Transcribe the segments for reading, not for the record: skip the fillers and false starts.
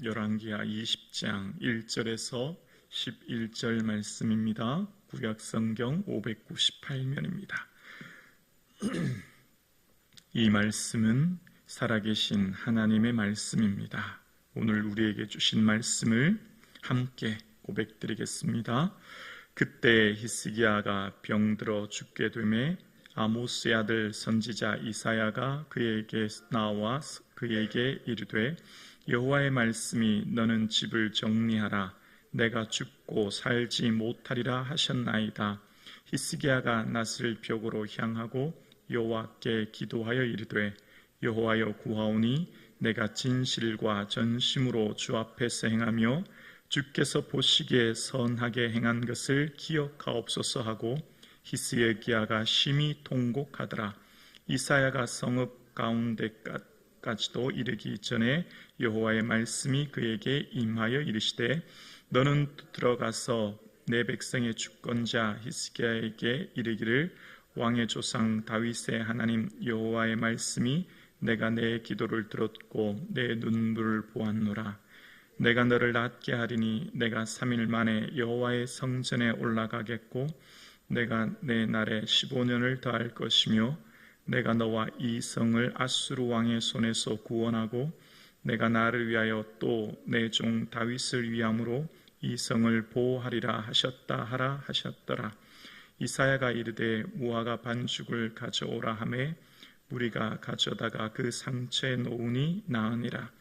열왕기하 20장 1절에서 11절 말씀입니다. 구약성경 598면입니다. 이 말씀은 살아계신 하나님의 말씀입니다. 오늘 우리에게 주신 말씀을 함께 고백드리겠습니다. 그때 히스기야가 병들어 죽게 되매 아모스의 아들 선지자 이사야가 그에게 나와 그에게 이르되 여호와의 말씀이 너는 집을 정리하라. 내가 죽고 살지 못하리라 하셨나이다. 히스기야가 낫을 벽으로 향하고 여호와께 기도하여 이르되 여호와여 구하오니 내가 진실과 전심으로 주 앞에서 행하며 주께서 보시기에 선하게 행한 것을 기억하옵소서 하고 히스기야가 심히 통곡하더라. 이사야가 성읍 가운데까지도 이르기 전에 여호와의 말씀이 그에게 임하여 이르시되 너는 들어가서 내 백성의 주권자 히스기야에게 이르기를 왕의 조상 다윗의 하나님 여호와의 말씀이 내가 내 기도를 들었고 내 눈물을 보았노라. 내가 너를 낫게 하리니 내가 3일 만에 여호와의 성전에 올라가겠고 내가 내 날에 15년을 더할 것이며 내가 너와 이 성을 아수르 왕의 손에서 구원하고 내가 나를 위하여 또 내 종 다윗을 위함으로 이 성을 보호하리라 하셨다 하라 하셨더라. 이사야가 이르되 무화과 반죽을 가져오라 하매 무리가 가져다가 그 상처에 놓으니 나으니라.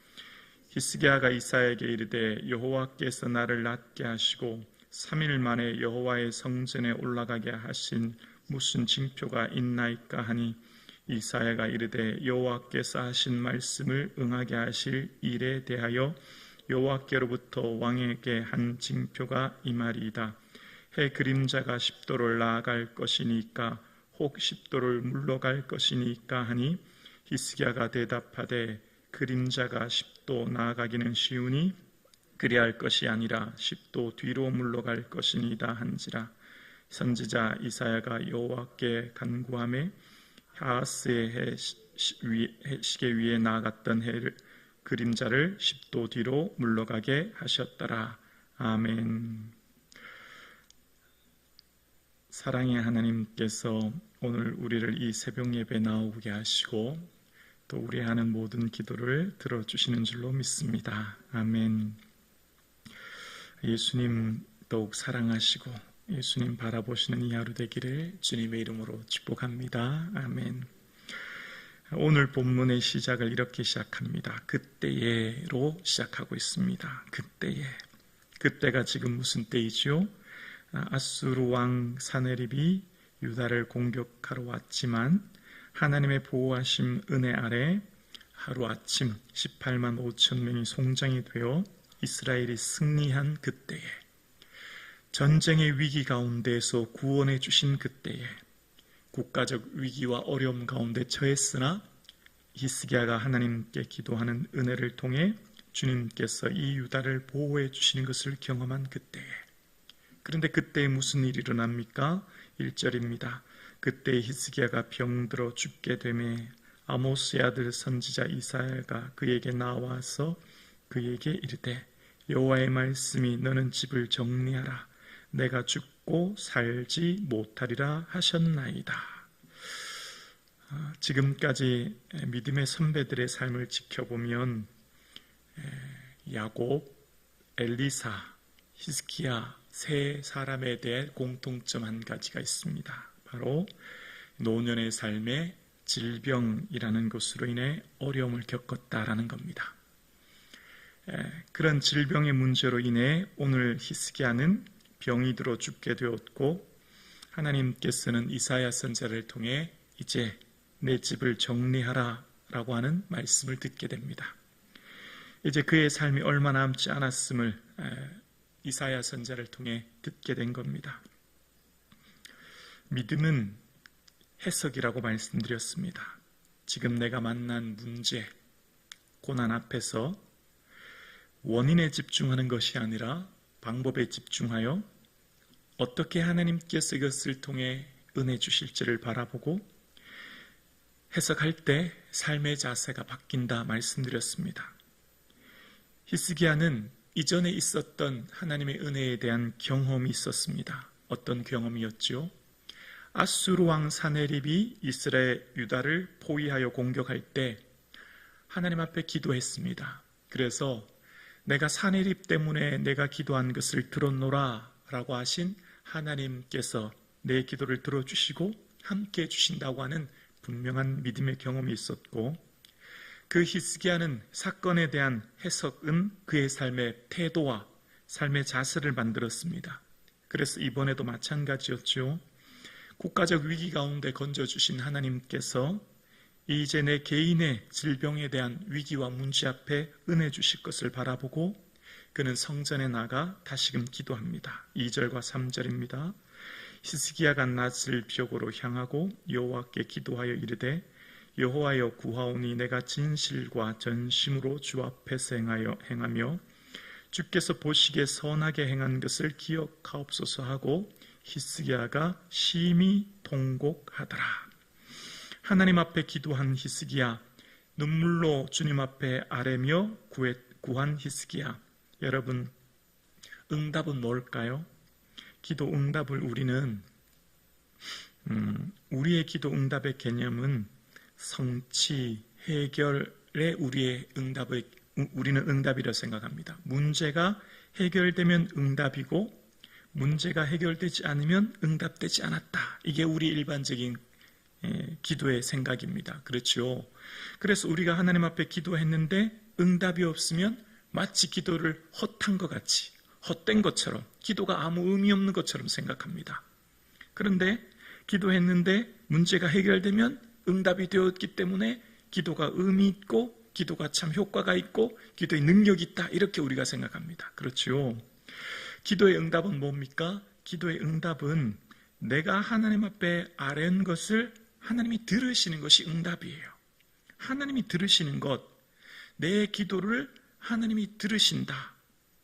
히스기야가 이사야에게 이르되 여호와께서 나를 낫게 하시고 3일 만에 여호와의 성전에 올라가게 하신 무슨 징표가 있나이까 하니 이사야가 이르되 여호와께서 하신 말씀을 응하게 하실 일에 대하여 여호와께로부터 왕에게 한 징표가 이 말이다. 해 그림자가 10도를 나아갈 것이니까 혹 10도를 물러갈 것이니까 하니 히스기야가 대답하되 그림자가 10도 나아가기는 쉬우니 그리할 것이 아니라 10도 뒤로 물러갈 것이니이다 한지라. 선지자 이사야가 여호와께 간구하매 하하스의 시계 위에 나아갔던 해를 그림자를 10도 뒤로 물러가게 하셨더라. 아멘. 사랑의 하나님께서 오늘 우리를 이 새벽 예배 나오게 하시고 또 우리 하는 모든 기도를 들어주시는 줄로 믿습니다. 아멘. 예수님 더욱 사랑하시고 예수님 바라보시는 이 하루 되기를 주님의 이름으로 축복합니다. 아멘. 오늘 본문의 시작을 이렇게 시작합니다. 그때에로 시작하고 있습니다. 그때에. 그때가 지금 무슨 때이지요? 아수르 왕 사네립이 유다를 공격하러 왔지만 하나님의 보호하심 은혜 아래 하루아침 18만 5천 명이 송장이 되어 이스라엘이 승리한 그때에, 전쟁의 위기 가운데에서 구원해 주신 그때에, 국가적 위기와 어려움 가운데 처했으나 히스기야가 하나님께 기도하는 은혜를 통해 주님께서 이 유다를 보호해 주시는 것을 경험한 그때에, 그런데 그때에 무슨 일이 일어납니까? 1절입니다. 그때 히스기야가 병들어 죽게 되매 아모스의 아들 선지자 이사야가 그에게 나와서 그에게 이르되 여호와의 말씀이 너는 집을 정리하라. 내가 죽고 살지 못하리라 하셨나이다. 지금까지 믿음의 선배들의 삶을 지켜보면 야곱, 엘리사, 히스기야 세 사람에 대해 공통점 한 가지가 있습니다. 바로 노년의 삶에 질병이라는 것으로 인해 어려움을 겪었다라는 겁니다. 그런 질병의 문제로 인해 오늘 히스기야는 병이 들어 죽게 되었고 하나님께서는 이사야 선지자를 통해 이제 내 집을 정리하라 라고 하는 말씀을 듣게 됩니다. 이제 그의 삶이 얼마 남지 않았음을 이사야 선지자를 통해 듣게 된 겁니다. 믿음은 해석이라고 말씀드렸습니다. 지금 내가 만난 문제, 고난 앞에서 원인에 집중하는 것이 아니라 방법에 집중하여 어떻게 하나님께서 이것을 통해 은혜 주실지를 바라보고 해석할 때 삶의 자세가 바뀐다 말씀드렸습니다. 히스기야는 이전에 있었던 하나님의 은혜에 대한 경험이 있었습니다. 어떤 경험이었죠? 아수르 왕 사네립이 이스라엘 유다를 포위하여 공격할 때 하나님 앞에 기도했습니다. 그래서 내가 사네립 때문에 내가 기도한 것을 들었노라 라고 하신 하나님께서 내 기도를 들어주시고 함께 해주신다고 하는 분명한 믿음의 경험이 있었고, 그 히스기야는 사건에 대한 해석은 그의 삶의 태도와 삶의 자세를 만들었습니다. 그래서 이번에도 마찬가지였죠. 국가적 위기 가운데 건져주신 하나님께서 이제 내 개인의 질병에 대한 위기와 문제 앞에 은혜 주실 것을 바라보고 그는 성전에 나가 다시금 기도합니다. 2절과 3절입니다. 히스기야가 낯을 벽으로 향하고 여호와께 기도하여 이르되 여호와여 구하오니 내가 진실과 전심으로 주 앞에서 행하며 주께서 보시기에 선하게 행한 것을 기억하옵소서 하고 히스기야가 심히 통곡하더라. 하나님 앞에 기도한 히스기야, 눈물로 주님 앞에 아뢰며 구한 히스기야. 여러분, 응답은 뭘까요? 기도 응답을 우리의 기도 응답의 개념은 성취, 해결에 우리는 응답이라 생각합니다. 문제가 해결되면 응답이고 문제가 해결되지 않으면 응답되지 않았다. 이게 우리 일반적인 기도의 생각입니다. 그렇죠? 그래서 우리가 하나님 앞에 기도했는데 응답이 없으면 마치 기도를 헛한 것 같이, 헛된 것처럼, 기도가 아무 의미 없는 것처럼 생각합니다. 그런데 기도했는데 문제가 해결되면 응답이 되었기 때문에 기도가 의미 있고 기도가 참 효과가 있고 기도의 능력이 있다, 이렇게 우리가 생각합니다. 그렇죠? 기도의 응답은 뭡니까? 기도의 응답은 내가 하나님 앞에 아뢰는 것을 하나님이 들으시는 것이 응답이에요. 하나님이 들으시는 것, 내 기도를 하나님이 들으신다.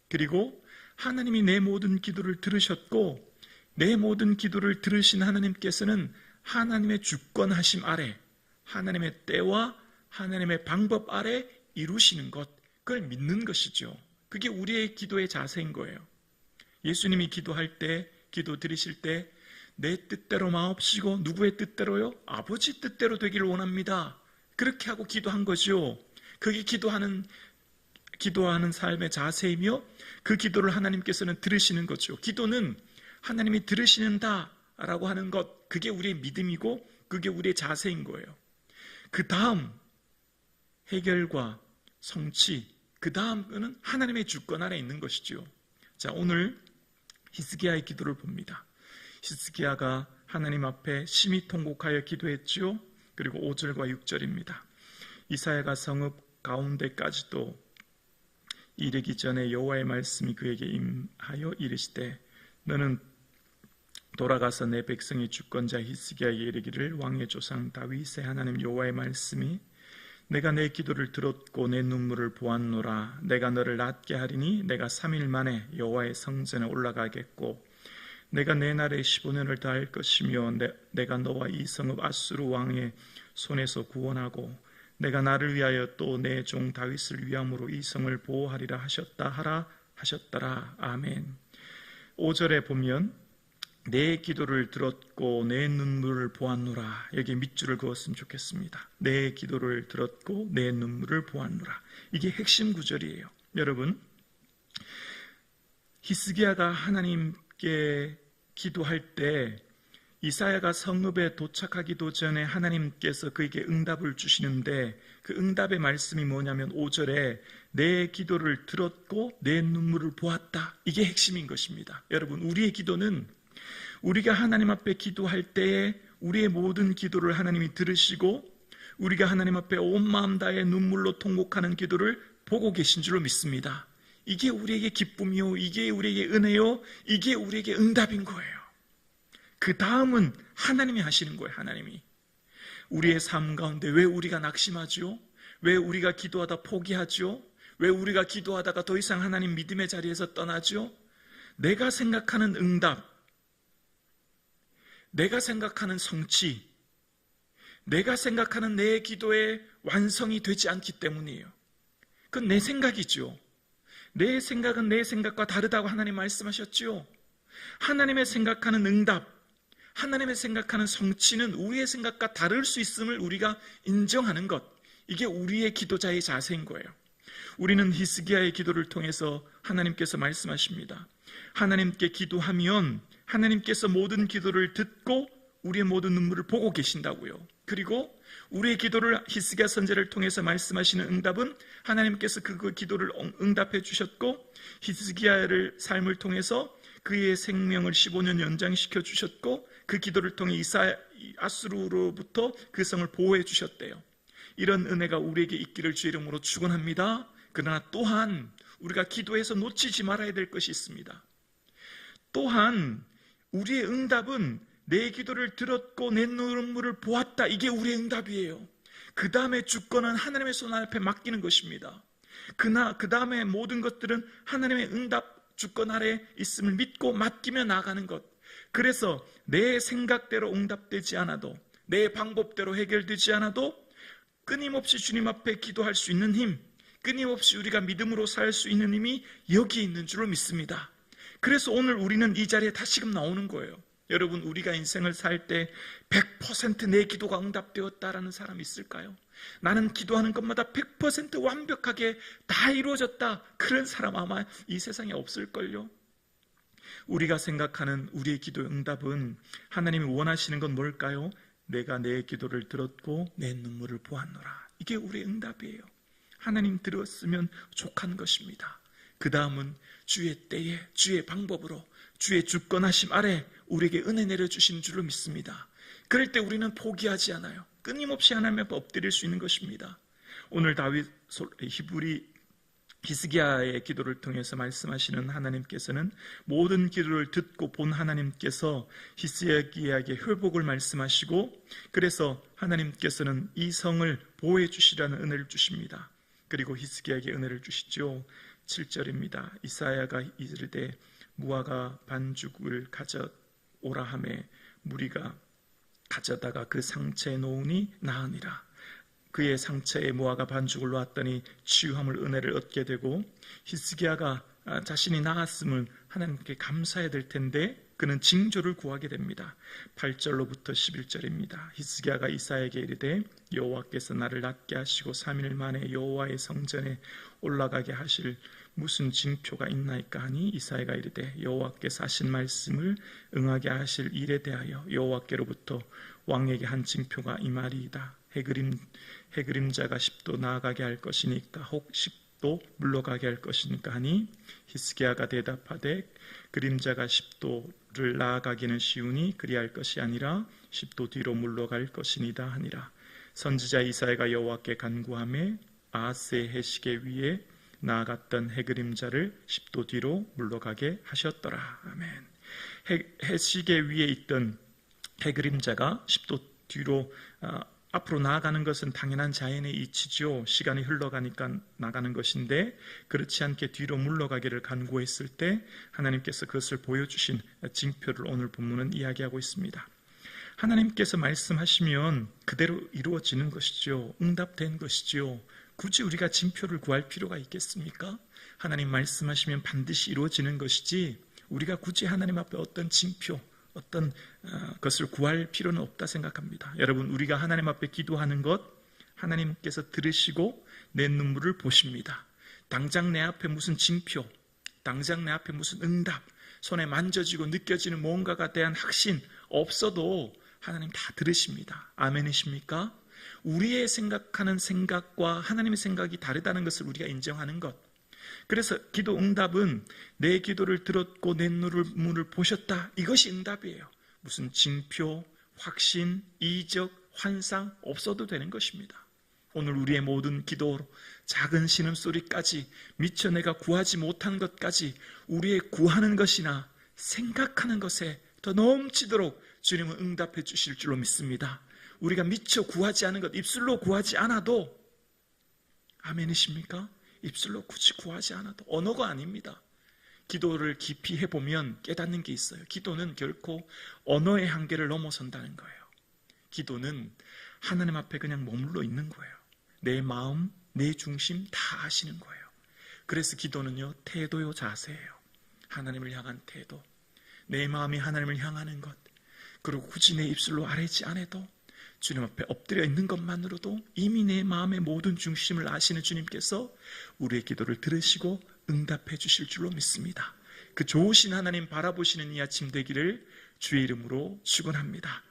그리고 하나님이 내 모든 기도를 들으셨고 내 모든 기도를 들으신 하나님께서는 하나님의 주권하심 아래, 하나님의 때와 하나님의 방법 아래 이루시는 것, 그걸 믿는 것이죠. 그게 우리의 기도의 자세인 거예요. 예수님이 기도할 때, 기도 드리실 때 내 뜻대로 마옵시고 누구의 뜻대로요? 아버지 뜻대로 되기를 원합니다. 그렇게 하고 기도한 거죠. 그게 기도하는 삶의 자세이며 그 기도를 하나님께서는 들으시는 거죠. 기도는 하나님이 들으시는다라고 하는 것, 그게 우리의 믿음이고 그게 우리의 자세인 거예요. 그 다음 해결과 성취, 그 다음은 하나님의 주권 아래 있는 것이죠. 자, 오늘 히스기야의 기도를 봅니다. 히스기야가 하나님 앞에 심히 통곡하여 기도했지요. 그리고 5절과 6절입니다. 이사야가 성읍 가운데까지도 이르기 전에 여호와의 말씀이 그에게 임하여 이르시되 너는 돌아가서 내 백성의 주권자 히스기야에게 이르기를 왕의 조상 다윗의 하나님 여호와의 말씀이 내가 내 기도를 들었고 내 눈물을 보았노라. 내가 너를 낫게 하리니 내가 3일 만에 여호와의 성전에 올라가겠고 내가 내 날에 15년을 다할 것이며 내가 너와 이 성읍 아수르 왕의 손에서 구원하고 내가 나를 위하여 또 내 종 다윗을 위함으로 이 성을 보호하리라 하셨더라. 아멘. 5절에 보면 내 기도를 들었고 내 눈물을 보았노라. 여기에 밑줄을 그었으면 좋겠습니다. 내 기도를 들었고 내 눈물을 보았노라. 이게 핵심 구절이에요. 여러분, 히스기야가 하나님께 기도할 때 이사야가 성읍에 도착하기도 전에 하나님께서 그에게 응답을 주시는데 그 응답의 말씀이 뭐냐면 5절에 내 기도를 들었고 내 눈물을 보았다. 이게 핵심인 것입니다. 여러분, 우리의 기도는 우리가 하나님 앞에 기도할 때에 우리의 모든 기도를 하나님이 들으시고 우리가 하나님 앞에 온 마음 다해 눈물로 통곡하는 기도를 보고 계신 줄로 믿습니다. 이게 우리에게 기쁨이요, 이게 우리에게 은혜요, 이게 우리에게 응답인 거예요. 그 다음은 하나님이 하시는 거예요. 하나님이. 우리의 삶 가운데 왜 우리가 낙심하죠? 왜 우리가 기도하다 포기하죠? 왜 우리가 기도하다가 더 이상 하나님 믿음의 자리에서 떠나죠? 내가 생각하는 응답, 내가 생각하는 성취, 내가 생각하는 내 기도의 완성이 되지 않기 때문이에요. 그건 내 생각이죠. 내 생각은 내 생각과 다르다고 하나님 말씀하셨지요. 하나님의 생각하는 응답, 하나님의 생각하는 성취는 우리의 생각과 다를 수 있음을 우리가 인정하는 것, 이게 우리의 기도자의 자세인 거예요. 우리는 히스기야의 기도를 통해서 하나님께서 말씀하십니다. 하나님께 기도하면 하나님께서 모든 기도를 듣고 우리의 모든 눈물을 보고 계신다고요. 그리고 우리의 기도를 히스기야 선지자를 통해서 말씀하시는 응답은 하나님께서 그 기도를 응답해 주셨고, 히스기야의 삶을 통해서 그의 생명을 15년 연장시켜 주셨고, 그 기도를 통해 아수르로부터 그 성을 보호해 주셨대요. 이런 은혜가 우리에게 있기를 주의 이름으로 축원합니다. 그러나 또한 우리가 기도해서 놓치지 말아야 될 것이 있습니다. 또한 우리의 응답은 내 기도를 들었고 내 눈물을 보았다, 이게 우리의 응답이에요. 그 다음에 주권은 하나님의 손 앞에 맡기는 것입니다. 그 다음에 모든 것들은 하나님의 응답 주권 아래 있음을 믿고 맡기며 나아가는 것. 그래서 내 생각대로 응답되지 않아도, 내 방법대로 해결되지 않아도 끊임없이 주님 앞에 기도할 수 있는 힘, 끊임없이 우리가 믿음으로 살 수 있는 힘이 여기에 있는 줄로 믿습니다. 그래서 오늘 우리는 이 자리에 다시금 나오는 거예요. 여러분, 우리가 인생을 살 때 100% 내 기도가 응답되었다라는 사람이 있을까요? 나는 기도하는 것마다 100% 완벽하게 다 이루어졌다, 그런 사람 아마 이 세상에 없을걸요. 우리가 생각하는 우리의 기도의 응답은, 하나님이 원하시는 건 뭘까요? 내가 내 기도를 들었고 내 눈물을 보았노라, 이게 우리의 응답이에요. 하나님 들었으면 족한 것입니다. 그 다음은 주의 때에 주의 방법으로 주의 주권하심 아래 우리에게 은혜 내려주신 줄로 믿습니다. 그럴 때 우리는 포기하지 않아요. 끊임없이 하나님 앞에 엎드릴 수 있는 것입니다. 오늘 다윗 히스기야의 기도를 통해서 말씀하시는 하나님께서는 모든 기도를 듣고 본 하나님께서 히스기야에게 회복을 말씀하시고, 그래서 하나님께서는 이 성을 보호해 주시라는 은혜를 주십니다. 그리고 히스기야에게 은혜를 주시죠. 7절입니다. 이사야가 이르되 무화과 반죽을 가져오라 하매 무리가 가져다가 그 상체에 놓으니 나으니라. 그의 상체에 무화과 반죽을 놓았더니 치유함을 은혜를 얻게 되고, 히스기야가 자신이 나았음을 하나님께 감사해야 될 텐데 그는 징조를 구하게 됩니다. 8절로부터 11절입니다. 히스기야가 이사야에게 이르되 여호와께서 나를 낫게 하시고 3일 만에 여호와의 성전에 올라가게 하실 무슨 징표가 있나이까 하니, 이사야가 이르되 여호와께서 하신 말씀을 응하게 하실 일에 대하여 여호와께로부터 왕에게 한 징표가 이 말이이다. 해그림자가 10도 나아가게 할 것이니까 혹 10도 물러가게 할 것이니까 하니, 히스기야가 대답하되 그림자가 10도를 나아가기는 쉬우니 그리할 것이 아니라 10도 뒤로 물러갈 것이니다 하니라. 선지자 이사야가 여호와께 간구하며 아하스의 해시계 위에 나아갔던 해그림자를 10도 뒤로 물러가게 하셨더라. 아멘. 해시계 위에 있던 해그림자가 10도 뒤로 앞으로 나아가는 것은 당연한 자연의 이치죠. 시간이 흘러가니까 나가는 것인데, 그렇지 않게 뒤로 물러가기를 간구했을 때 하나님께서 그것을 보여주신 징표를 오늘 본문은 이야기하고 있습니다. 하나님께서 말씀하시면 그대로 이루어지는 것이죠. 응답된 것이죠. 굳이 우리가 징표를 구할 필요가 있겠습니까? 하나님 말씀하시면 반드시 이루어지는 것이지, 우리가 굳이 하나님 앞에 어떤 징표, 어떤 것을 구할 필요는 없다 생각합니다. 여러분, 우리가 하나님 앞에 기도하는 것, 하나님께서 들으시고 내 눈물을 보십니다. 당장 내 앞에 무슨 징표, 당장 내 앞에 무슨 응답, 손에 만져지고 느껴지는 뭔가가 대한 확신 없어도 하나님 다 들으십니다. 아멘이십니까? 우리의 생각하는 생각과 하나님의 생각이 다르다는 것을 우리가 인정하는 것. 그래서 기도 응답은 내 기도를 들었고 내 눈물을 보셨다, 이것이 응답이에요. 무슨 징표, 확신, 이적, 환상 없어도 되는 것입니다. 오늘 우리의 모든 기도로 작은 신음소리까지, 미처 내가 구하지 못한 것까지 우리의 구하는 것이나 생각하는 것에 더 넘치도록 주님은 응답해 주실 줄로 믿습니다. 우리가 미처 구하지 않은 것, 입술로 구하지 않아도, 아멘이십니까? 입술로 굳이 구하지 않아도, 언어가 아닙니다. 기도를 깊이 해보면 깨닫는 게 있어요. 기도는 결코 언어의 한계를 넘어선다는 거예요. 기도는 하나님 앞에 그냥 머물러 있는 거예요. 내 마음, 내 중심 다 아시는 거예요. 그래서 기도는요, 태도요, 자세예요. 하나님을 향한 태도, 내 마음이 하나님을 향하는 것, 그리고 굳이 내 입술로 아뢰지 않아도 주님 앞에 엎드려 있는 것만으로도 이미 내 마음의 모든 중심을 아시는 주님께서 우리의 기도를 들으시고 응답해 주실 줄로 믿습니다. 그 좋으신 하나님 바라보시는 이 아침 되기를 주의 이름으로 축원합니다.